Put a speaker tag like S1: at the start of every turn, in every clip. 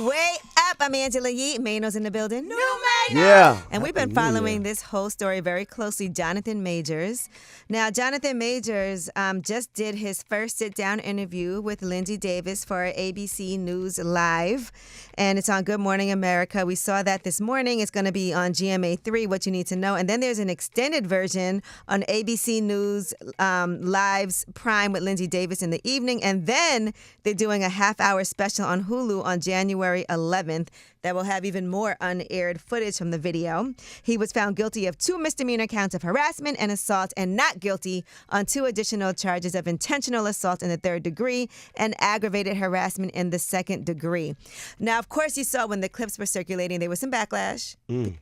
S1: way up. I'm Angela Yee. Mano's in the building. New Mano!
S2: Yeah.
S1: And we've been following this whole story very closely. Jonathan Majors. Now, Jonathan Majors just did his first sit-down interview with Lindsay Davis for ABC News Live. And it's on Good Morning America. We saw that this morning. It's going to be on GMA3, What You Need to Know. And then there's an extended version on ABC News Live's Prime with Lindsay Davis in the evening. And then they're doing a half-hour special on Hulu on January 11th that will have even more unaired footage from the video. He was found guilty of 2 misdemeanor counts of harassment and assault and not guilty on 2 additional charges of intentional assault in the 3rd degree and aggravated harassment in the 2nd degree. Now, of course, you saw when the clips were circulating, there was some backlash.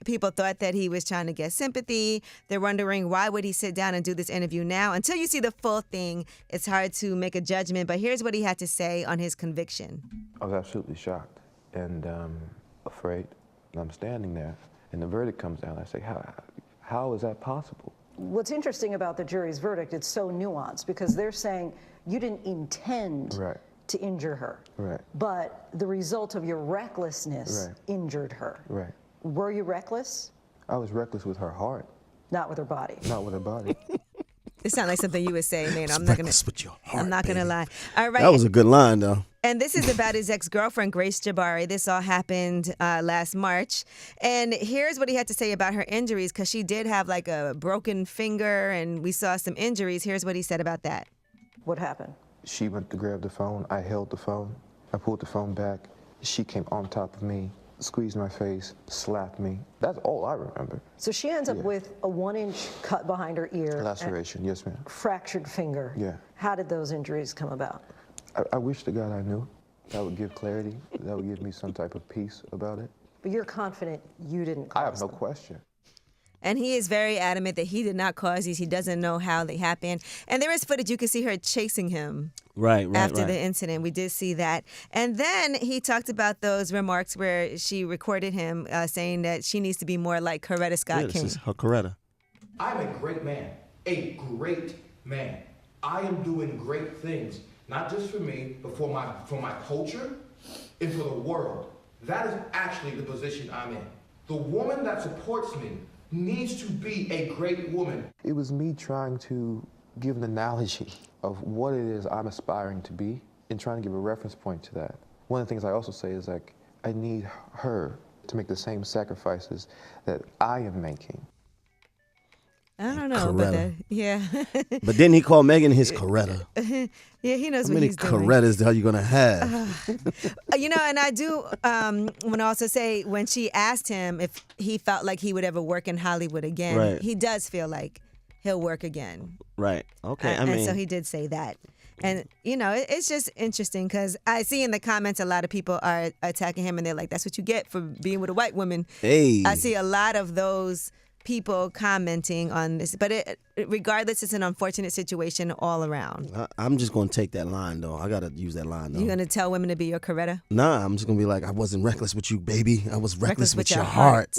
S1: People thought that he was trying to get sympathy. They're wondering, why would he sit down and do this interview now? Until you see the full thing, it's hard to make a judgment. But here's what he had to say on his conviction.
S3: I was absolutely shocked and afraid. And I'm standing there, and the verdict comes down. I say, how is that possible?
S4: What's interesting about the jury's verdict, it's so nuanced because they're saying you didn't intend to injure her, but the result of your recklessness injured her. Were you reckless?
S3: I was reckless with her heart.
S4: Not with her body.
S3: Not with her body.
S1: It sounds like something you would say, man. I'm not gonna lie. All right.
S2: That was a good line, though.
S1: And this is about his ex-girlfriend, Grace Jabari. This all happened last March. And here's what he had to say about her injuries, because she did have like a broken finger, and we saw some injuries. Here's what he said about that.
S4: What happened?
S3: She went to grab the phone. I held the phone. I pulled the phone back. She came on top of me, squeezed my face, slapped me. That's all I remember.
S4: So she ends up with a 1-inch cut behind her ear.
S3: Laceration, yes, ma'am.
S4: Fractured finger.
S3: Yeah.
S4: How did those injuries come about?
S3: I wish to God I knew. That would give clarity. That would give me some type of peace about it.
S4: But you're confident you didn't cause
S3: I have no
S4: them.
S3: question.
S1: And he is very adamant that he did not cause these. He doesn't know how they happened. And there is footage. You can see her chasing him after the incident. We did see that. And then he talked about those remarks where she recorded him saying that she needs to be more like Coretta Scott King.
S2: This is her Coretta.
S5: I'm a great man. A great man. I am doing great things. Not just for me, but for my culture and for the world. That is actually the position I'm in. The woman that supports me needs to be a great woman.
S3: It was me trying to give an analogy of what it is I'm aspiring to be and trying to give a reference point to that. One of the things I also say is, like, I need her to make the same sacrifices that I am making.
S1: I don't know, but
S2: But then he called Megan his Coretta.
S1: Yeah, he knows
S2: How
S1: what
S2: many
S1: he's doing.
S2: Corettas are you gonna have?
S1: And I do want to also say, when she asked him if he felt like he would ever work in Hollywood again, he does feel like he'll work again.
S2: Right. Okay.
S1: And so he did say that. And, it's just interesting because I see in the comments a lot of people are attacking him, and they're like, that's what you get for being with a white woman.
S2: Hey.
S1: I see a lot of those people commenting on this, but regardless, it's an unfortunate situation all around.
S2: I'm just gonna take that line, though. I gotta use that line, though.
S1: You're gonna tell women to be your Coretta?
S2: Nah, I'm just gonna be like, I wasn't reckless with you, baby. I was reckless with your heart.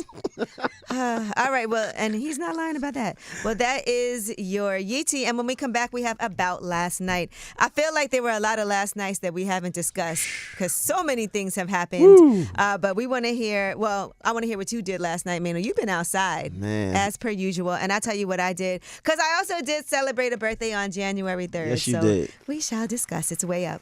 S1: All right, well, and he's not lying about that. Well, that is your Yeetie, and when we come back, we have About Last Night. I feel like there were a lot of last nights that we haven't discussed because so many things have happened. But we want to hear, I want to hear what you did last night, Mano. You've been outside, as per usual, and I'll tell you what I did, because I also did celebrate a birthday on January 3rd.
S2: Yes, you did.
S1: We shall discuss. It's way up.